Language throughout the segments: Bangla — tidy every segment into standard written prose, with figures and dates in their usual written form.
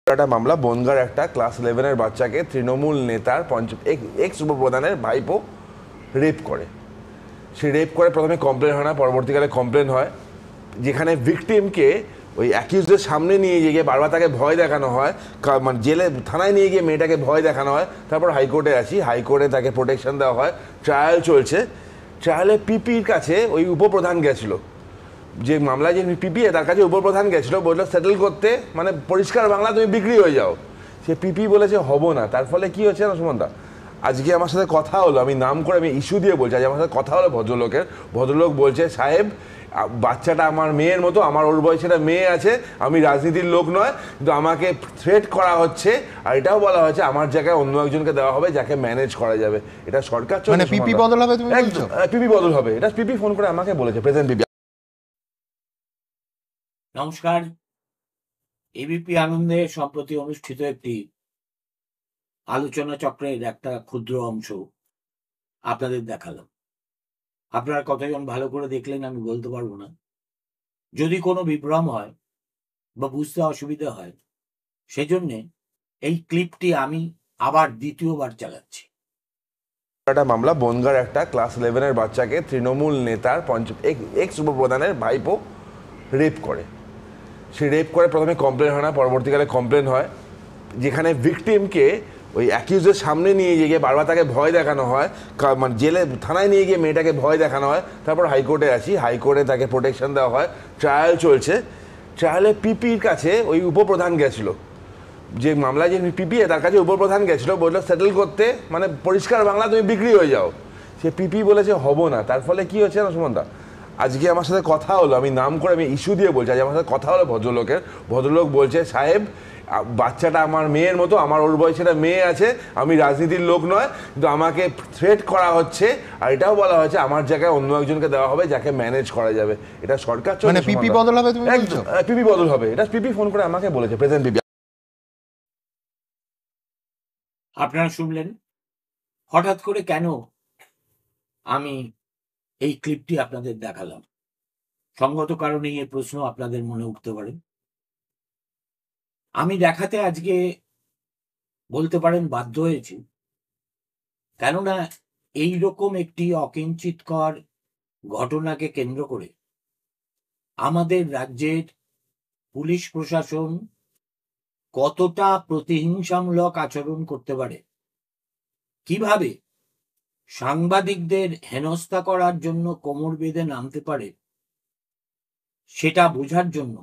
একটা মামলা বনগাঁর একটা ক্লাস 11-এর বাচ্চাকে তৃণমূল নেতার এক্স উপপ্রধানের ভাইপো রেপ করে। সে রেপ করে, প্রথমে কমপ্লেন হয় না, পরবর্তীকালে কমপ্লেন হয়, যেখানে ভিকটিমকে ওই অ্যাকিউজদের সামনে নিয়ে গিয়ে বারবার তাকে ভয় দেখানো হয়, মানে জেলে থানায় নিয়ে গিয়ে মেয়েটাকে ভয় দেখানো হয়। তারপর হাইকোর্টে আসি, হাইকোর্টে তাকে প্রোটেকশন দেওয়া হয়, ট্রায়াল চলছে। ট্রায়ালে পিপির কাছে ওই উপপ্রধান গেছিল, যে মামলায় যে পিপিএ তার কাছে উপপ্রধান গেছিল, বললো সেটেল করতে, মানে পরিষ্কার বাংলা তুমি বিক্রি হয়ে যাও। সে পিপি বলেছে হব না। তার ফলে কি হচ্ছে না সুমনদা, আজকে আমার সাথে কথা হলো, আমি নাম করে আমি ইস্যু দিয়ে বলছি, আজ আমার সাথে কথা হলো ভদ্রলোক বলছে, সাহেব বাচ্চাটা আমার মেয়ের মতো, আমার ওর বয়সে একটা মেয়ে আছে, আমি রাজনীতির লোক নয়, কিন্তু আমাকে থ্রেট করা হচ্ছে, আর এটাও বলা হয়েছে আমার জায়গায় অন্য একজনকে দেওয়া হবে যাকে ম্যানেজ করা যাবে। এটা সরকার চলছে, পিপি বদল হবে, পিপি বদল হবে, এটা পিপি ফোন করে আমাকে বলেছে, প্রেজেন্ট পিপি। নমস্কার। এবিপি আনন্দে সম্প্রতি অনুষ্ঠিত একটি আলোচনা চক্রের একটা ক্ষুদ্র অংশ আপনাদের দেখালাম। আপনারা কতজন ভালো করে দেখলেন আমি বলতে পারবো না। যদি কোনো বিভ্রম হয় বা বুঝতে অসুবিধা হয়, সেজন্য এই ক্লিপটি আমি আবার দ্বিতীয়বার চালাচ্ছি। একটা মামলা বনগাঁর একটা ক্লাস 11-এর বাচ্চাকে তৃণমূল নেতার এক্স উপপ্রধানের ভাইপো রেপ করে। সে রেপ করে, প্রথমে কমপ্লেন হয় না, পরবর্তীকালে কমপ্লেন হয়, যেখানে ভিকটিমকে ওই অ্যাকিউজদের সামনে নিয়ে গিয়ে বারবার তাকে ভয় দেখানো হয়, মানে জেলে থানায় নিয়ে গিয়ে মেয়েটাকে ভয় দেখানো হয়। তারপর হাইকোর্টে আসি, হাইকোর্টে তাকে প্রোটেকশন দেওয়া হয়, ট্রায়াল চলছে। ট্রায়ালে পিপির কাছে ওই উপপ্রধান গেছিল, যে মামলায় যে পিপিএ তার কাছে উপপ্রধান গেছিল, বললো সেটেল করতে, মানে পরিষ্কার বাংলা তুমি বিক্রি হয়ে যাও। সে পিপি বলেছে হব না। তার ফলে কি হচ্ছে না সুমনদা, আজকে আমার সাথে কথা হলো, আমি নাম করে আমি ইস্যু দিয়ে বলছি, আজ আমার সাথে কথা হলো ভদ্রলোক বলছে, সাহেব বাচ্চাটা আমার মেয়ের মতো, আমার ওর বয়সে একটা মেয়ে আছে, আমি রাজনীতির লোক নয়, কিন্তু আমাকে থ্রেট করা হচ্ছে, আর এটাও বলা হয়েছে আমার জায়গায় অন্য একজনকে দেওয়া হবে যাকে ম্যানেজ করা যাবে। এটা সরকার চলছে, পিপি বদল হবে, পিপি বদল হবে, এটা পিপি ফোন করে আমাকে বলেছে, প্রেজেন্ট পিপি। আপনারা শুনলেন হঠাৎ করে কেন আমি এই ক্লিপটি আপনাদের দেখালাম। সঙ্গত কারণেই এই প্রশ্ন আপনাদের মনে উঠতে পারে। আমি দেখাতে আজকে বলতে পারেন বাধ্য হয়েছি, কেননা এই রকম একটি অকিঞ্চিতকর ঘটনাকে কেন্দ্র করে আমাদের রাজ্যের পুলিশ প্রশাসন কতটা প্রতিহিংসামূলক আচরণ করতে পারে, কিভাবে সাংবাদিকদের হেনস্থা করার জন্য কোমর বেঁধে নামতে পারে, সেটা বোঝার জন্য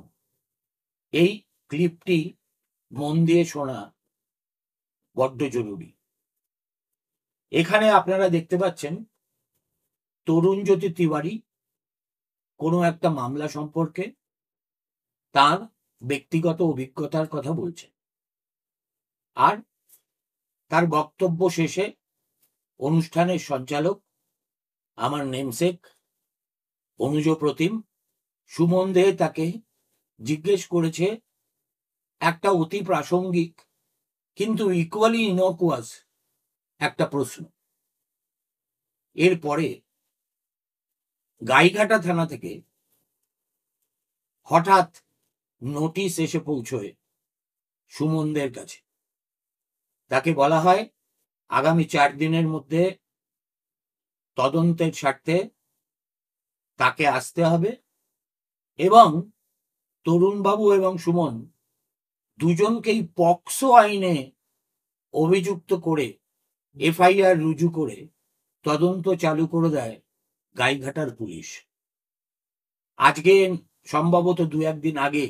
এই ক্লিপটি মন দিয়ে শোনা বড্ড জরুরি। এখানে আপনারা দেখতে পাচ্ছেন তরুণজ্যোতি তিওয়ারি কোনো একটা মামলা সম্পর্কে তার ব্যক্তিগত অভিজ্ঞতার কথা বলছে, আর তার বক্তব্য শেষে অনুষ্ঠানের সঞ্চালক আমার নেমসেক অনুজ প্রতিম সুমন দে তাকে জিজ্ঞেস করেছে একটা অতি প্রাসঙ্গিক কিন্তু ইকুয়ালি ইনকুয়াস একটা প্রশ্ন। এরপরে গাইঘাটা থানা থেকে হঠাৎ নোটিশ এসে পৌঁছয় সুমনদের কাছে। তাকে বলা হয় আগামী 4 দিনের মধ্যে তদন্তের স্বার্থে তাকে আসতে হবে, এবং তরুণবাবু এবং সুমন দুজনকেই পক্সো আইনে অভিযুক্ত করে এফআইআর রুজু করে তদন্ত চালু করে দেয় গাইঘাটার পুলিশ। আজকে সম্ভবত 2-1 দিন আগে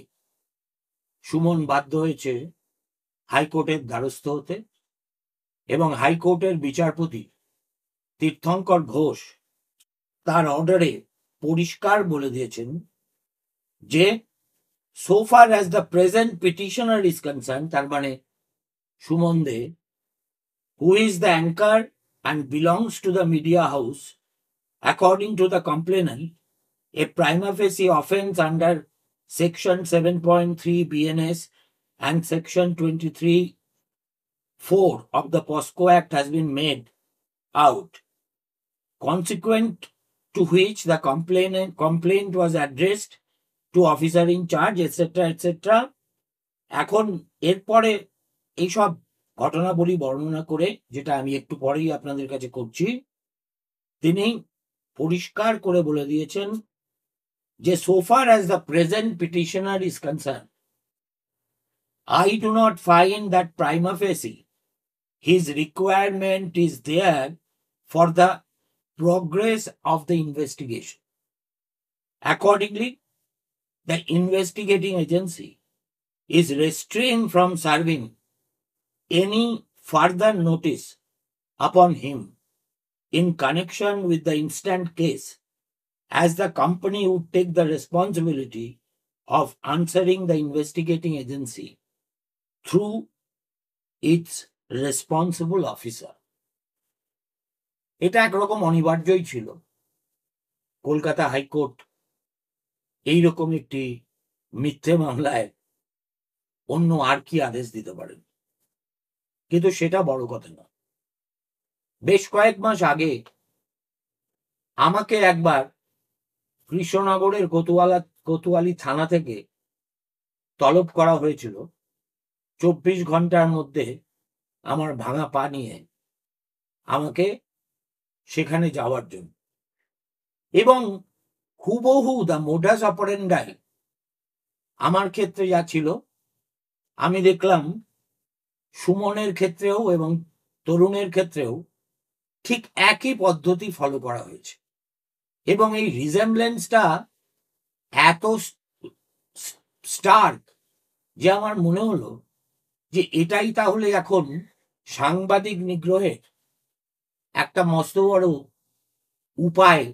সুমন বাধ্য হয়েছে হাইকোর্টের দ্বারস্থ হতে, এবং হাইকোর্টের বিচারপতি তীর্থঙ্কর ঘোষ তার অর্ডারে পরিষ্কার বলে দিয়েছেন যে so far as the present petitioner is concerned, তার মানে সুমন দে, who is the anchor and belongs to the media house, according to the complainant, a prima facie offense under section 7.3 BNS and Section 23(4) of the POSCO Act has been made out, consequent to which the complaint was addressed to officer in charge, etc., etc. এখন এরপরে এইসব ঘটনাবলী বর্ণনা করে, যেটা আমি একটু পরেই আপনাদের কাছে করছি, তিনি পরিষ্কার করে বলে দিয়েছেন যে so far as the present petitioner is concerned, I do not find that prima facie his requirement is there for the progress of the investigation. Accordingly, the investigating agency is restrained from serving any further notice upon him in connection with the instant case, as the company would take the responsibility of answering the investigating agency through its responsible officer. এটা একরকম অনিবার্যই ছিল। কলকাতা হাইকোর্ট এইরকম একটি মিথ্যে মামলায় অন্য আর কি আদেশ দিতে পারেন, কিন্তু সেটা বড় কথা না। বেশ কয়েক মাস আগে আমাকে একবার কৃষ্ণনগরের কোতোয়ালি থানা থেকে তলব করা হয়েছিল 24 ঘন্টার মধ্যে আমার ভাঙা পা নিয়ে আমাকে সেখানে যাওয়ার জন্য, এবং হুবহু দ্য মোডাস অপারেন্ডাই আমার ক্ষেত্রে যা ছিল আমি দেখলাম সুমনের ক্ষেত্রেও এবং তরুণের ক্ষেত্রেও ঠিক একই পদ্ধতি ফলো করা হয়েছে। এবং এই রিজেমব্লেন্সটা এত স্টার্ক যে আমার মনে হলো যে এটাই তাহলে এখন সাংবাদিক নিগ্রহের একটা মস্ত বড় উপায়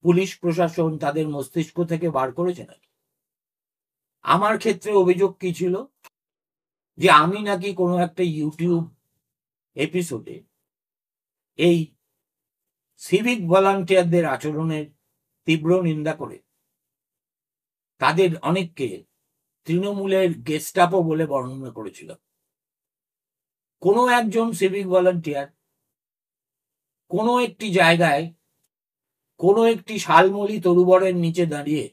পুলিশ প্রশাসন তাদের মস্তিষ্ক থেকে বার করেছে নাকি। আমার ক্ষেত্রে অভিযোগ কি ছিল, যে আমি নাকি কোনো একটা ইউটিউব এপিসোডে এই সিভিক ভলান্টিয়ারদের আচরণের তীব্র নিন্দা করে তাদের অনেককে তৃণমূলের গেস্টাপো বলে বর্ণনা করেছিল। কোনো একজন সিভিক ভলান্টিয়ার কোনো একটি জায়গায় কোনো একটি শালমলি তরুবরের নিচে দাঁড়িয়ে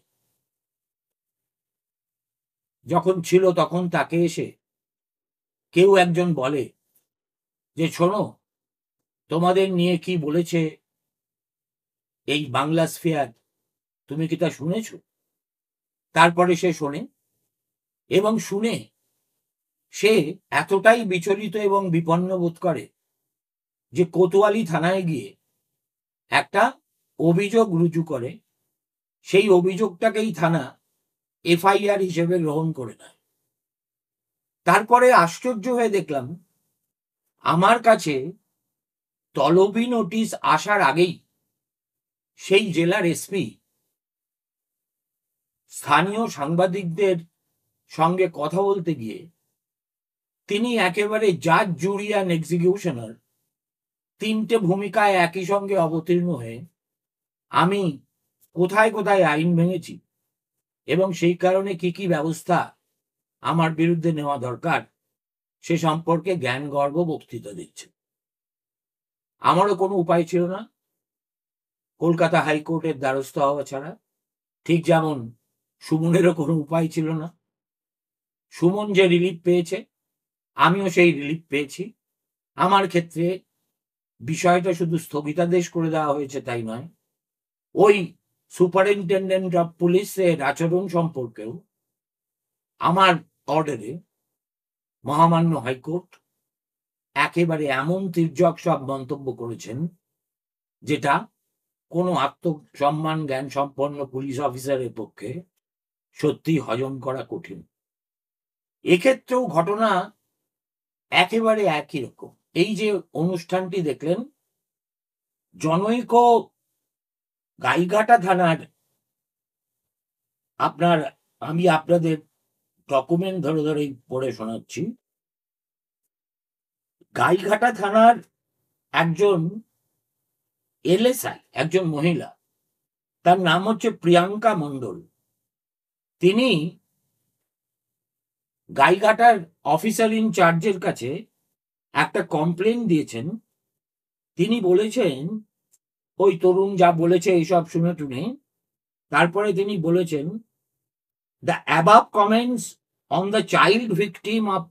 যখন ছিল, তখন তাকে এসে কেউ একজন বলে যে শোনো, তোমাদের নিয়ে কি বলেছে এই বাংলা স্ফিয়ার, তুমি কি তা শুনেছ? তারপরে সে শোনে, এবং শুনে সে এতটাই বিচলিত এবং বিপন্ন বোধ করে যে কোতোয়ালি থানায় গিয়ে একটা অভিযোগ রুজু করে। সেই অভিযোগটাকেই থানা এফআইআর হিসেবে গ্রহণ করে নেয়। তারপরে আশ্চর্য হয়ে দেখলাম আমার কাছে তলবি নোটিশ আসার আগেই সেই জেলার এসপি স্থানীয় সাংবাদিকদের সঙ্গে কথা বলতে গিয়ে তিনি একেবারে জাজ, জুরি অ্যান্ড এক্সিকিউশনার তিনটে ভূমিকায় একই সঙ্গে অবতীর্ণ হয়ে আমি কোথায় কোথায় আইন ভেঙেছি এবং সেই কারণে কি কি ব্যবস্থা আমার বিরুদ্ধে নেওয়া দরকার সে সম্পর্কে জ্ঞান গর্ব বক্তৃতা দিচ্ছে। আমারও কোনো উপায় ছিল না কলকাতা হাইকোর্টের দ্বারস্থ হওয়া ছাড়া, ঠিক যেমন সুমনেরও কোনো উপায় ছিল না। সুমন যে রিলিফ পেয়েছে আমিও সেই রিলিফ পেয়েছি। আমার ক্ষেত্রে বিষয়টা শুধু স্থগিতাদেশ করে দেওয়া হয়েছে তাই নয়, ওই সুপারিনটেন্ডেন্ট অফ পুলিশের আচরণ সম্পর্কেও আমার অর্ডারে মহামান্য হাইকোর্ট একেবারে এমন তির্যক সব মন্তব্য করেছেন যেটা কোনো আত্মসম্মান জ্ঞান সম্পন্ন পুলিশ অফিসারের পক্ষে সত্যি হজম করা কঠিন। এক্ষেত্রেও ঘটনা একেবারে একই রকম। এই যে অনুষ্ঠানটি দেখলেন, জনৈক গাইঘাটা থানার, আমি আপনাদের ডকুমেন্ট ধরে ধরে পড়ে শোনাচ্ছি। গাইঘাটা থানার একজন এলএসআই, একজন মহিলা, তার নাম হচ্ছে প্রিয়াঙ্কা মণ্ডল। তিনি গাইঘাটার অফিসার ইন চার্জের কাছে একটা কমপ্লেন দিয়েছেন। তিনি বলেছেন, ওই তরুণ যা বলেছে এইসব শুনে টুনে, তারপরে তিনি বলেছেন, the above comments on the child victim of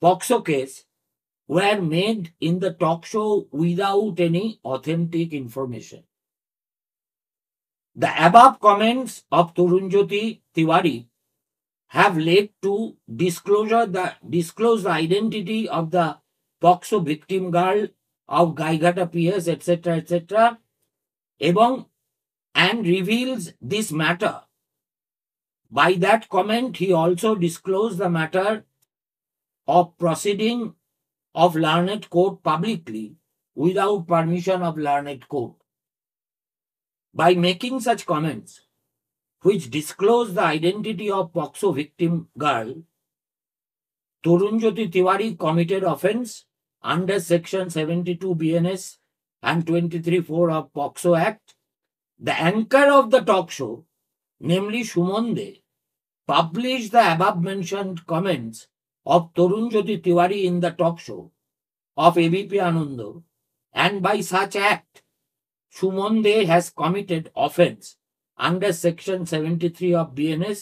POCSO case were made in the talk show without any authentic information. The above comments of Torunjyoti Tiwari have led to disclose the identity of the POXO victim girl of Gaigata PS, etc., etc., and reveals this matter. By that comment, he also disclosed the matter of proceeding of learned court publicly without permission of learned court. By making such comments, which disclose the identity of POXO victim girl, Torunjyoti Tiwari committed offence under section 72 BNS and 23(4) of POXO Act. The anchor of the talk show, namely Shumon De, published the above mentioned comments of Torunjyoti Tiwari in the talk show of ABP Anando, and by such act, Shumon De has committed offence under section 73 of BNS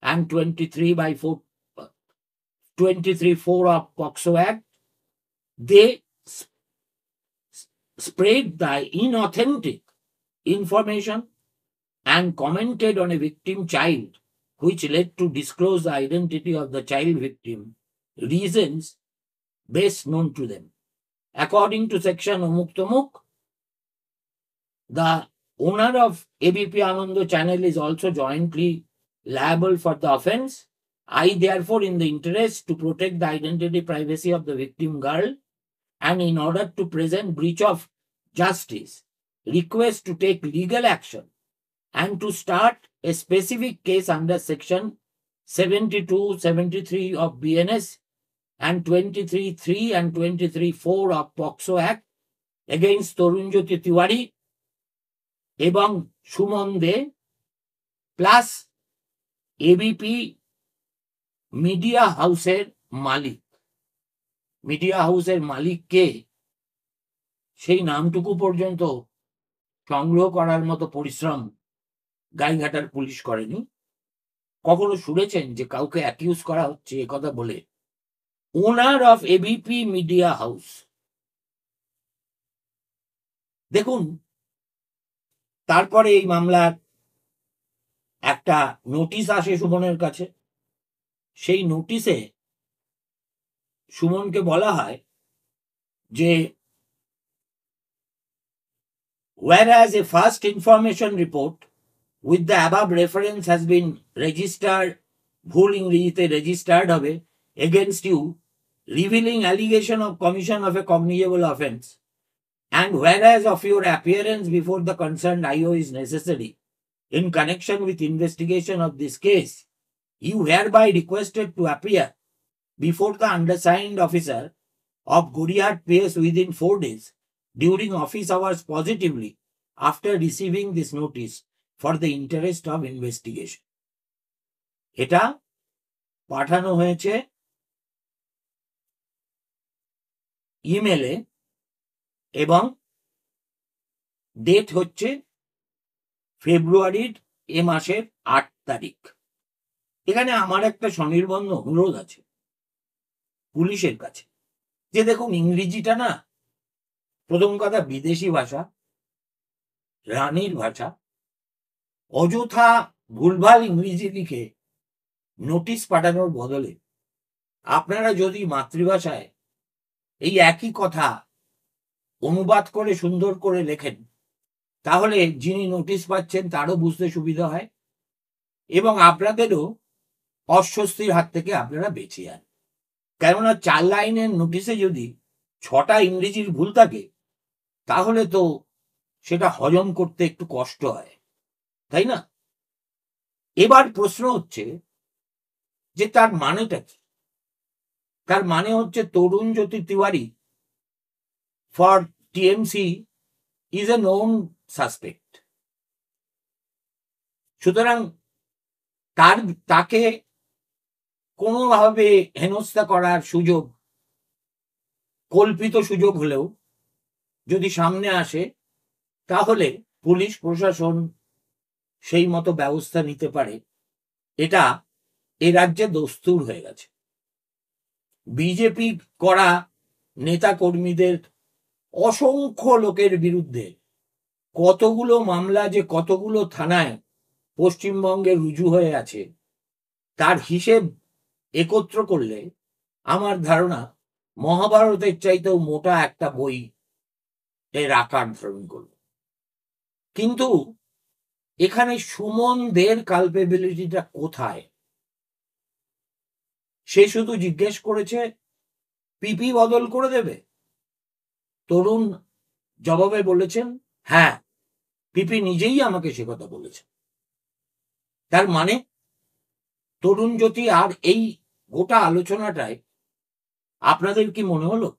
and 23(4) of POXO Act. They spread the inauthentic information and commented on a victim child, which led to disclose the identity of the child victim, reasons best known to them. According to section Omuk Tomuk, the owner of ABP Anando channel is also jointly liable for the offence. I therefore, in the interest to protect the identity privacy of the victim girl and in order to prevent breach of justice, request to take legal action and to start a specific case under section 72, 73 of BNS and 23(3) and 23(4) of POXO Act against Torunjyoti Tiwari এবং সুমন দে প্লাস এবিপি মিডিয়া হাউসের মালিক। মিডিয়া হাউসের মালিক কে, সেই নামটুকু পর্যন্ত সংগ্রহ করার মতো পরিশ্রম গাইঘাটার পুলিশ করেনি। কখনো শুনেছেন যে কাউকে অ্যাকিউজ করা হচ্ছে একথা বলে? ওনার অফ এবিপি মিডিয়া হাউস। দেখুন, তারপরে এই মামলার একটা নোটিশ আসে সুমনের কাছে। সেই নোটিশে সুমনকে বলা হয় যে whereas a first information report with the above reference has been registered, ভুল ইংরেজিতে registered হবে, against you, revealing allegation of commission of a cognizable offence, and whereas of your appearance before the concerned IO is necessary in connection with investigation of this case, you hereby requested to appear before the undersigned officer of Gurihat PS within 4 days during office hours positively after receiving this notice for the interest of investigation. এটা পাঠানো হয়েছে ইমেলে এবং ডেট হচ্ছে ফেব্রুয়ারির এ মাসের 8 তারিখ। এখানে আমার একটা স্বনির্বন্ধ অনুরোধ আছে পুলিশের কাছে, যে দেখুন, ইংরেজিটা না, প্রথম কথা বিদেশি ভাষা, রানীর ভাষা, অযথা ভুলভাল ইংরেজি লিখে নোটিশ পাঠানোর বদলে আপনারা যদি মাতৃভাষায় এই একই কথা অনুবাদ করে সুন্দর করে লেখেন, তাহলে যিনি নোটিশ পাচ্ছেন তারও বুঝতে সুবিধা হয় এবং আপনাদেরও অস্বস্তির হাত থেকে আপনারা বেঁচে যান। কেননা 4 লাইনের নোটিশে যদি 6টা ইংরেজির ভুল থাকে, তাহলে তো সেটা হজম করতে একটু কষ্ট হয়, তাই না? এবার প্রশ্ন হচ্ছে যে তার মানেটা কি? তার মানে হচ্ছে Tarunjyoti Tiwari for TMC is a known suspect. সুতরাং তাকে কোনোভাবে হেনস্থা করার সুযোগ, কল্পিত সুযোগ হলেও যদি সামনে আসে, তাহলে পুলিশ প্রশাসন সেই মতো ব্যবস্থা নিতে পারে। এটা এ রাজ্যে দস্তুর হয়ে গেছে। বিজেপি করা নেতা কর্মীদের অসংখ্য লোকের বিরুদ্ধে কতগুলো মামলা যে কতগুলো থানায় পশ্চিমবঙ্গে রুজু হয়ে আছে, তার হিসেব একত্র করলে আমার ধারণা মহাভারতের চাইতেও মোটা একটা বই এর আকার ধারণ করবে। কিন্তু এখানে সুমন দের কালপেবিলিটিটা কোথায়? সে শুধু জিজ্ঞেস করেছে পিপি বদল করে দেবে। তরুণ জবাবে বলেছেন, হ্যাঁ, পিপি নিজেই আমাকে সে কথা বলেছে। তার মানে তরুণ জ্যোতি আর এই গোটা আলোচনাটায় আপনাদের কি মনে হলো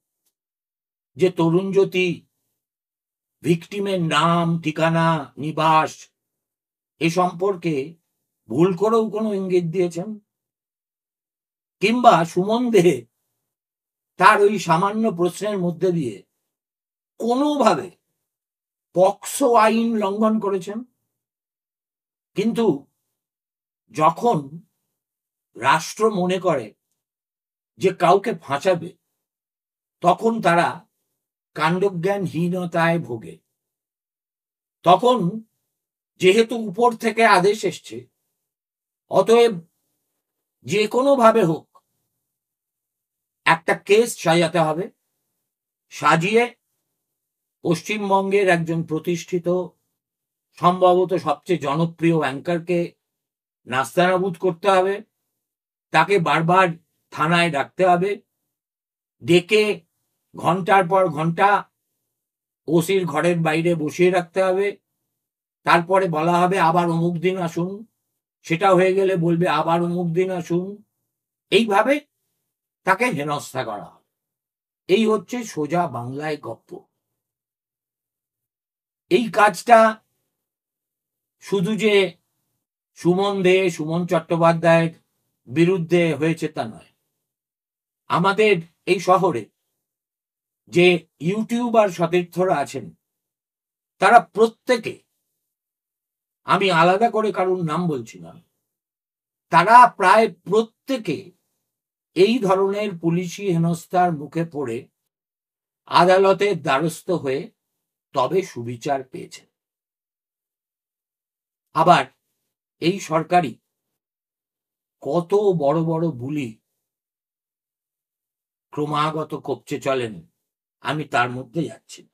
যে তরুণ জ্যোতি ভিকটিমের নাম, ঠিকানা, নিবাস এ সম্পর্কে ভুল করেও কোনো ইঙ্গিত দিয়েছেন? কিংবা সুমন দে তার ওই সামান্য প্রশ্নের মধ্যে দিয়ে কোনোভাবে পক্সো আইন লঙ্ঘন করেছেন? কিন্তু যখন রাষ্ট্র মনে করে যে কাউকে ফাঁসাবে, তখন তারা কাণ্ডজ্ঞানহীনতায় ভোগে। তখন যেহেতু উপর থেকে আদেশ এসছে, অতএব যে কোনো ভাবে হোক একটা কেস সাজাতে হবে। সাজিয়ে পশ্চিমবঙ্গের একজন প্রতিষ্ঠিত, সম্ভবত সবচেয়ে জনপ্রিয় অ্যাঙ্কারকে নাস্তানাবুদ করতে হবে। তাকে বারবার থানায় ডাকতে হবে, ডেকে ঘন্টার পর ঘন্টা ওসির ঘরের বাইরে বসিয়ে রাখতে হবে। তারপরে বলা হবে আবার অমুক দিন আসুন, সেটা হয়ে গেলে বলবে আবার অমুক দিন আসুন। এইভাবে তাকে হেনস্থা করা হবে। এই হচ্ছে সোজা বাংলায় গপ্প। এই কাজটা শুধু যে সুমন দে, সুমন চট্টোপাধ্যায়ের বিরুদ্ধে হয়েছে তা নয়। আমাদের এই শহরে যে ইউটিউবার সতীর্থরা আছেন, তারা প্রত্যেকে, আমি আলাদা করে কারোর নাম বলছি না, তারা প্রায় প্রত্যেকে এই ধরনের পুলিশি হেনস্থার মুখে পড়ে আদালতের দ্বারস্থ হয়ে তবে সুবিচার পেয়েছেন। আবার এই সরকারি কত বড় বড় বুলি ক্রমাগত কপচে চলেন, আমি তার মধ্যে যাচ্ছি না।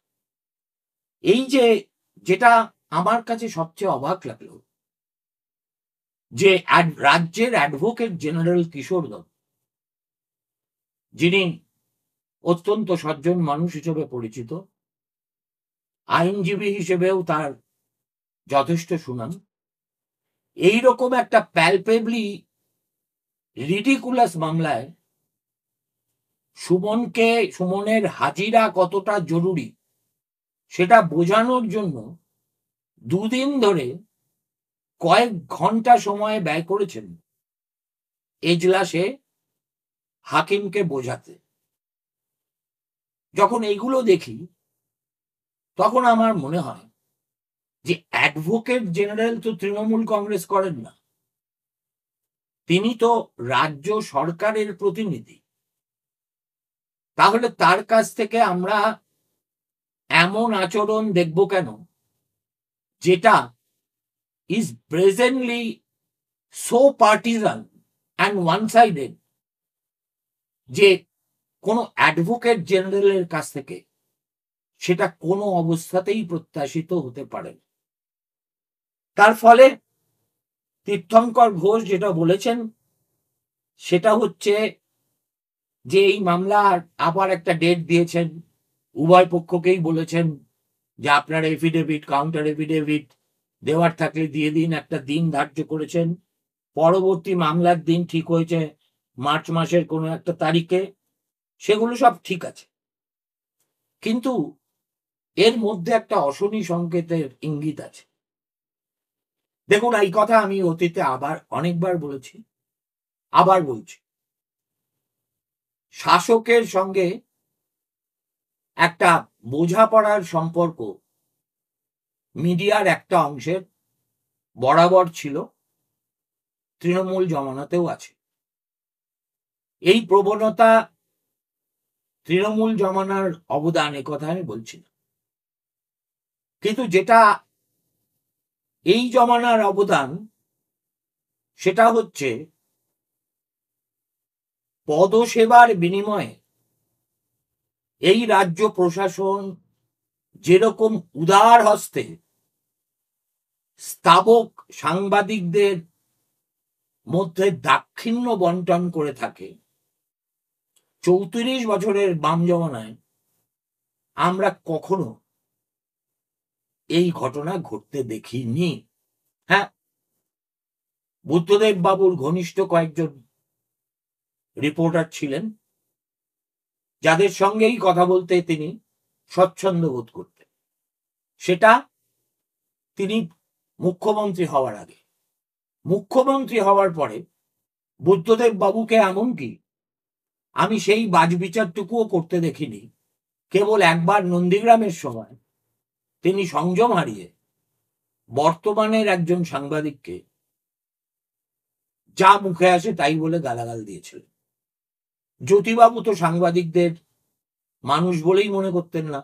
এই যে যেটা আমার কাছে সবচেয়ে অবাক লাগলো, যে রাজ্যের অ্যাডভোকেট জেনারেল কিশোর দত্ত, যিনি অত্যন্ত সজ্জন মানুষ হিসেবে পরিচিত, আইনজীবী হিসেবেও তার যথেষ্ট সুনাম, এইরকম একটা প্যালপেবলি রিডিকুলাস মামলায় সুমনের হাজিরা কতটা জরুরি সেটা বোঝানোর জন্য দুদিন ধরে কয়েক ঘন্টা সময় ব্যয় করেছেন এজলাসে হাকিমকে বোঝাতে। যখন এইগুলো দেখি, তখন আমার মনে হয় যে অ্যাডভোকেট জেনারেল তো তৃণমূল কংগ্রেস করেন না, তিনি তো রাজ্য সরকারের প্রতিনিধি। তাহলে তার কাছ থেকে আমরা এমন আচরণ দেখব কেন যেটা is presently so partisan and one sided, যে কোনো অ্যাডভোকেট জেনারেলের কাছ থেকে সেটা কোনো অবস্থাতেই প্রত্যাশিত হতে পারে না। তার ফলে তীর্থঙ্কর ঘোষ যেটা বলেছেন সেটা হচ্ছে যে এই মামলার আবার একটা ডেট দিয়েছেন, উভয় পক্ষকেই বলেছেন যে আপনার এফিডেভিট, কাউন্টার এফিডেভিট দেওয়ার থাকলে দিয়ে দিন, একটা দিন ধার্য করেছেন। পরবর্তী মামলার দিন ঠিক হয়েছে মার্চ মাসের কোনো একটা তারিখে। সেগুলো সব ঠিক আছে, কিন্তু এর মধ্যে একটা অশনি সংকেতের ইঙ্গিত আছে। দেখুন, এই কথা আমি অতীতে আবার অনেকবার বলেছি, আবার বলছি, শাসকের সঙ্গে একটা বোঝাপড়ার সম্পর্ক মিডিয়ার একটা অংশের বরাবর ছিল, তৃণমূল জমানাতেও আছে। এই প্রবণতা তৃণমূল জমানার অবদান, কথা আমি বলছি না, কিন্তু যেটা এই জমানার অবদান সেটা হচ্ছে পদসেবার বিনিময়ে এই রাজ্য প্রশাসন যেরকম উদার হস্তে স্তাবক সাংবাদিকদের মধ্যে দাক্ষিণ্য বন্টন করে থাকে, 34 বছরের বাম জমানায় আমরা কখনো এই ঘটনা ঘটতে দেখিনি। হ্যাঁ, বুদ্ধদেব বাবুর ঘনিষ্ঠ কয়েকজন রিপোর্টার ছিলেন যাদের সঙ্গেই কথা বলতে তিনি স্বচ্ছন্দ বোধ করতেন, সেটা তিনি মুখ্যমন্ত্রী হওয়ার আগে। মুখ্যমন্ত্রী হওয়ার পরে বুদ্ধদেব বাবুকে এমনকি আমি সেই বাজবিচারটুকুও করতে দেখিনি। কেবল একবার নন্দীগ্রামের সময় তিনি সংযম হারিয়ে বর্তমানের একজন সাংবাদিককে যা মুখে আসে তাই বলে গালাগাল দিয়েছিলেন। জ্যোতিবাবু তো সাংবাদিকদের মানুষ বলেই মনে করতেন না,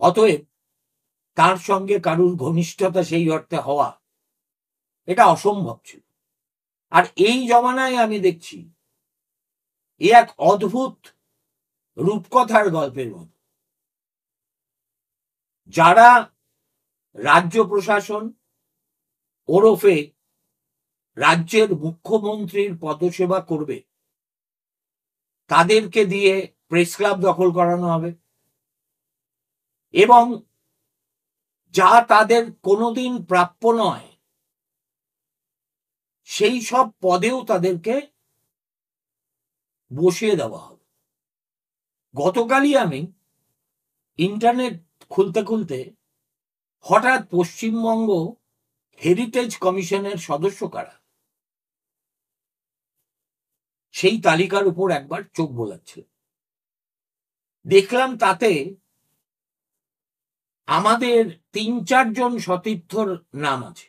অতএব তার সঙ্গে কারুর ঘনিষ্ঠতা সেই অর্থে হওয়া এটা অসম্ভব ছিল। আর এই জমানায় আমি দেখছি এ এক অদ্ভুত রূপকথার গল্পের মতো। যারা রাজ্য প্রশাসন ওরফে রাজ্যের মুখ্যমন্ত্রীর পদসেবা করবে তাদেরকে দিয়ে প্রেস ক্লাব দখল করানো হবে, এবং যা তাদের কোনোদিন প্রাপ্য নয় সেই সব পদেও তাদেরকে বসিয়ে দেওয়া হবে। গতকালই আমি ইন্টারনেট খুলতে খুলতে হঠাৎ পশ্চিমবঙ্গ হেরিটেজ কমিশনের সদস্য কারা সেই তালিকার উপর একবার চোখ বোলাচ্ছিল। দেখলাম তাতে আমাদের 3-4 জন সতীর্থর নাম আছে।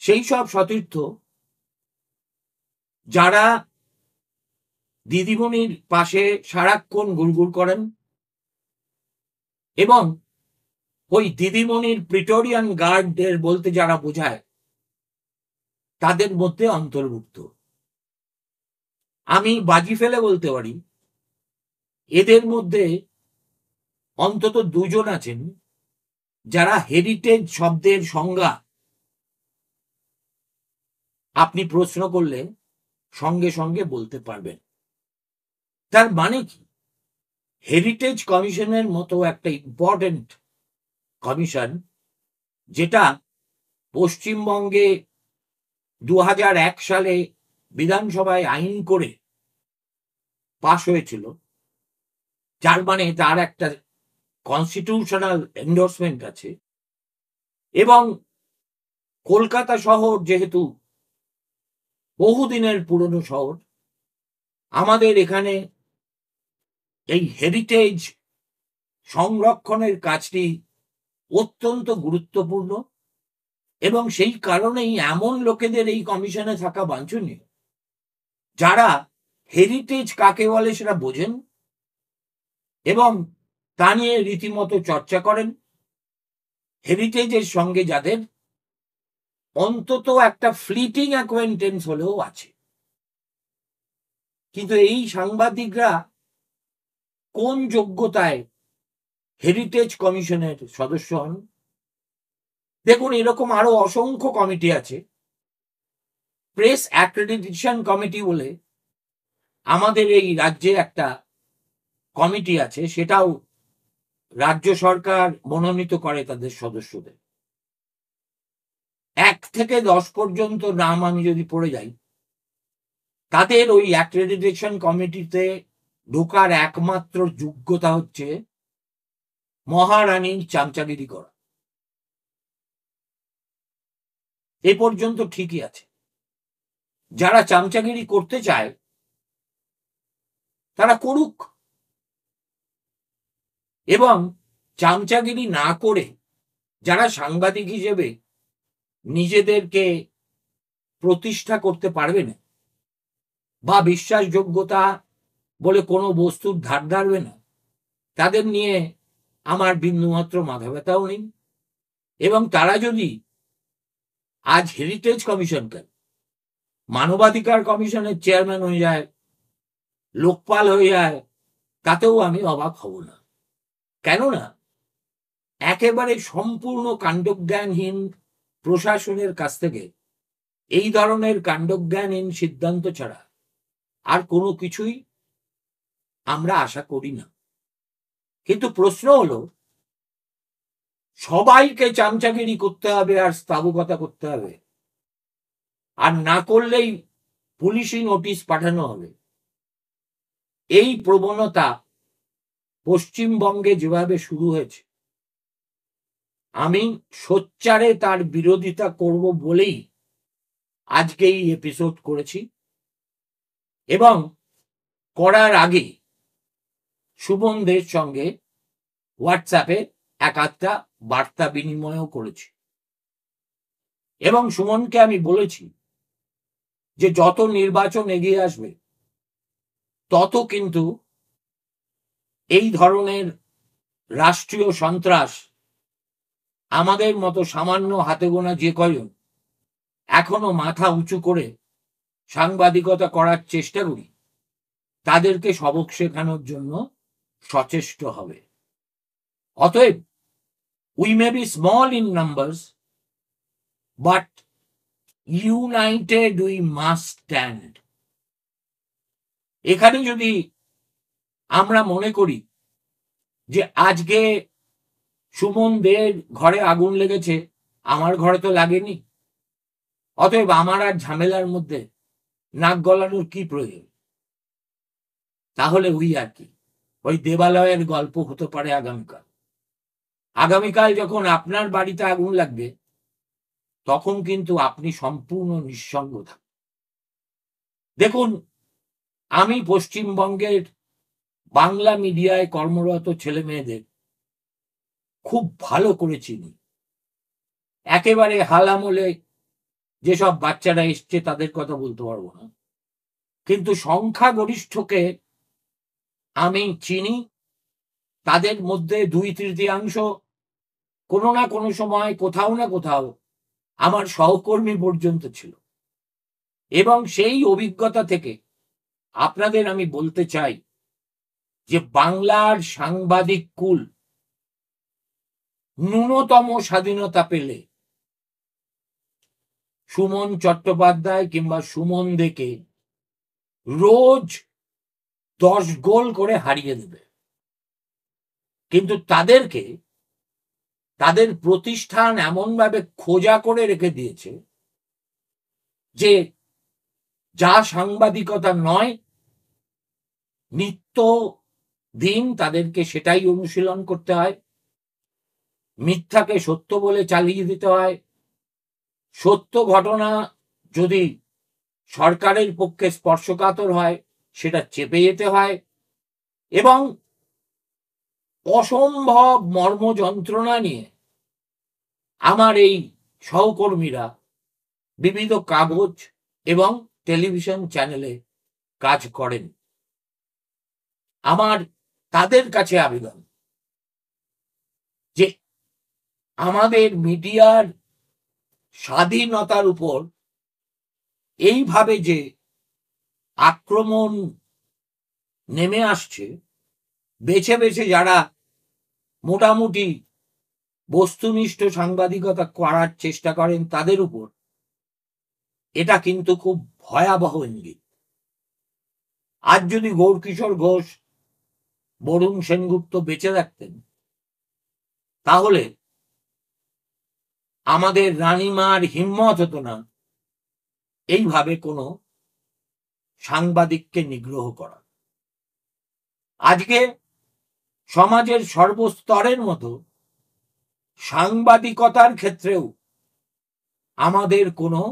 সেই সব সতীর্থ যারা দিদিমণির পাশে সারাক্ষণ গুড়গুড় করেন এবং ওই দিদিমণির প্রিটোরিয়ান গার্ডদের বলতে যারা বোঝায় তাদের মধ্যে অন্তর্ভুক্ত। আমি বাজি ফেলে বলতে পারি এদের মধ্যে অন্তত 2 জন আছেন যারা হেরিটেজ শব্দের সংজ্ঞা আপনি প্রশ্ন করলে সঙ্গে সঙ্গে বলতে পারবেন। তার মানে কি, হেরিটেজ কমিশনের মতো একটা ইম্পর্টেন্ট কমিশন, যেটা পশ্চিমবঙ্গে 2001 সালে বিধানসভায় আইন করে পাশ হয়েছিল, যার মানে তার একটা কনস্টিটিউশনাল এন্ডোর্সমেন্ট আছে, এবং কলকাতা শহর যেহেতু বহুদিনের পুরনো শহর, আমাদের এখানে এই হেরিটেজ সংরক্ষণের কাজটি অত্যন্ত গুরুত্বপূর্ণ, এবং সেই কারণেই এমন লোকেদের এই কমিশনে থাকা বাঞ্ছনীয় যারা হেরিটেজ কাকে বলে সেটা বোঝেন এবং তা নিয়ে রীতিমতো চর্চা করেন, হেরিটেজের সঙ্গে যাদের অন্তত একটা ফ্লিটিং অ্যাকোয়েন্টেন্স হলেও আছে। কিন্তু এই সাংবাদিকরা কোন যোগ্যতায় হেরিটেজ কমিশনের সদস্য হন? দেখুন, এরকম আরো অসংখ্য কমিটি আছে। প্রেস অ্যাক্রেডিটেশন কমিটি বলে আমাদের এই রাজ্যে একটা কমিটি আছে, সেটাও রাজ্য সরকার মনোনীত করে তাদের সদস্যদের। 1 থেকে 10 পর্যন্ত নাম আমি যদি পড়ে যাই, তাদের ওই অ্যাক্রেডিটেশন কমিটিতে ঢোকার একমাত্র যোগ্যতা হচ্ছে মহারানীর চামচাগিরি করা। এ পর্যন্ত ঠিকই আছে। যারা চামচাগিরি করতে চায় তারা করুক, এবং চামচাগিরি না করে যারা সাংবাদিক হিসেবে নিজেদেরকে প্রতিষ্ঠা করতে পারবে না বা বিশ্বাসযোগ্যতা বলে কোনো বস্তুর ধার ধারবে না, তাদের নিয়ে আমার বিন্দুমাত্র মাথা ব্যথাও নেই। এবং তারা যদি আজ হেরিটেজ কমিশনকে মানবাধিকার কমিশনের চেয়ারম্যান হয়ে যায়, লোকপাল হয়ে যায়, তাতেও আমি অবাক হব না। কেননা একেবারে সম্পূর্ণ কাণ্ডজ্ঞানহীন প্রশাসনের কাছ থেকে এই ধরনের কাণ্ডজ্ঞানহীন সিদ্ধান্ত ছাড়া আর কোনো কিছুই আমরা আশা করি না। কিন্তু প্রশ্ন হলো, সবাইকে চামচাগিরি করতে হবে আর স্থাবকতা করতে হবে, আর না করলেই পুলিশি নোটিশ পাঠানো হবে, এই প্রবণতা পশ্চিমবঙ্গে যেভাবে শুরু হয়েছে, আমি সোচ্চারে তার বিরোধিতা করব বলেই আজকে এই এপিসোড করেছি। এবং করার আগে সুমনদের সঙ্গে হোয়াটসঅ্যাপে এক আধটা বার্তা বিনিময়ও করেছি, এবং সুমনকে আমি বলেছি যে যত নির্বাচন এগিয়ে আসবে তত কিন্তু এই ধরনের রাষ্ট্রীয় সন্ত্রাস আমাদের মতো সামান্য হাতে গোনা যে কজন এখনো মাথা উঁচু করে সাংবাদিকতা করার চেষ্টা করি, তাদেরকে সবক শেখানোর জন্য সচেষ্ট হবে। অতএব we may be small in numbers, but united we must stand. এখানে যদি আমরা মনে করি যে আজকে সুমনদের ঘরে আগুন লেগেছে, আমার ঘরে তো লাগেনি, অতএব আমার আর ঝামেলার মধ্যে নাক গলানোর কি প্রয়োজন, তাহলে ওই দেবালয়ের গল্প হতে পারে আগামীকাল। আগামীকাল যখন আপনার বাড়িতে আগুন লাগবে, তখন কিন্তু আপনি সম্পূর্ণ নিঃসঙ্গ থাকবেন। দেখুন, আমি পশ্চিমবঙ্গের বাংলা মিডিয়ায় কর্মরত ছেলে মেয়েদের খুব ভালো করে চিনি। একেবারে হাল আমলে যেসব বাচ্চারা এসছে তাদের কথা বলতে পারবো না, কিন্তু সংখ্যাগরিষ্ঠকে আমি চিনি। তাদের মধ্যে 2/3 কোনো না কোনো সময় কোথাও না কোথাও আমার সহকর্মী পর্যন্ত ছিল, এবং সেই অভিজ্ঞতা থেকে আপনাদের আমি বলতে চাই যে বাংলার সাংবাদিক কুল ন্যূনতম স্বাধীনতা পেলে সুমন চট্টোপাধ্যায় কিংবা সুমন দেকে রোজ 10 গোল করে হারিয়ে দেবে। কিন্তু তাদেরকে তাদের প্রতিষ্ঠান এমনভাবে খোঁজা করে রেখে দিয়েছে যে যা সাংবাদিকতা নয়, নিত্য দিন তাদেরকে সেটাই অনুশীলন করতে হয়। মিথ্যাকে সত্য বলে চালিয়ে দিতে হয়। সত্য ঘটনা যদি সরকারের পক্ষে স্পর্শকাতর হয়, সেটা চেপে যেতে হয়, এবং অসম্ভব মর্ম যন্ত্রণা নিয়ে আমার এই সহকর্মীরা বিবিধ কাগজ এবং টেলিভিশন চ্যানেলে কাজ করেন। আমার তাদের কাছে আবেদন যে আমাদের মিডিয়ার স্বাধীনতার উপর এইভাবে যে আক্রমণ নেমে আসছে, বেছে বেছে যারা মোটামুটি বস্তুনিষ্ঠ সাংবাদিকতা করার চেষ্টা করেন তাদের উপর, এটা কিন্তু খুব ভয়াবহ ইঙ্গিত। আজ যদি গৌরকিশোর ঘোষ, বরুণ সেনগুপ্ত বেঁচে থাকতেন, তাহলে আমাদের রানীমার হিম্মত হতো না এইভাবে কোনো সাংবাদিককে নিগ্রহ করা। আজকে সমাজের সর্বস্তরের মতো সাংবাদিকতার ক্ষেত্রেও আমাদের কোনো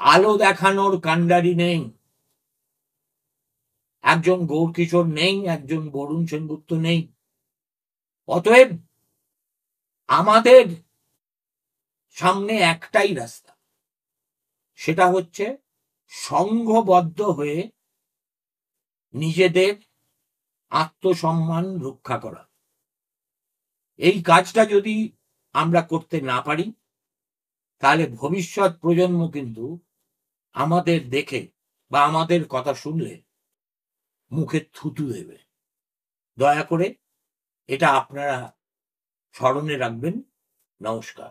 আলো দেখানোর কাণ্ডারি নেই। একজন গৌরকিশোর নেই, একজন বরুণ সেনগুপ্ত নেই। অতএব আমাদের সামনে একটাই রাস্তা, সেটা হচ্ছে সংঘবদ্ধ হয়ে নিজেদের আত্মসম্মান রক্ষা করা। এই কাজটা যদি আমরা করতে না পারি, তাহলে ভবিষ্যৎ প্রজন্ম কিন্তু আমাদের দেখে বা আমাদের কথা শুনলে মুখে থুতু দেবে। দয়া করে এটা আপনারা স্মরণে রাখবেন। নমস্কার।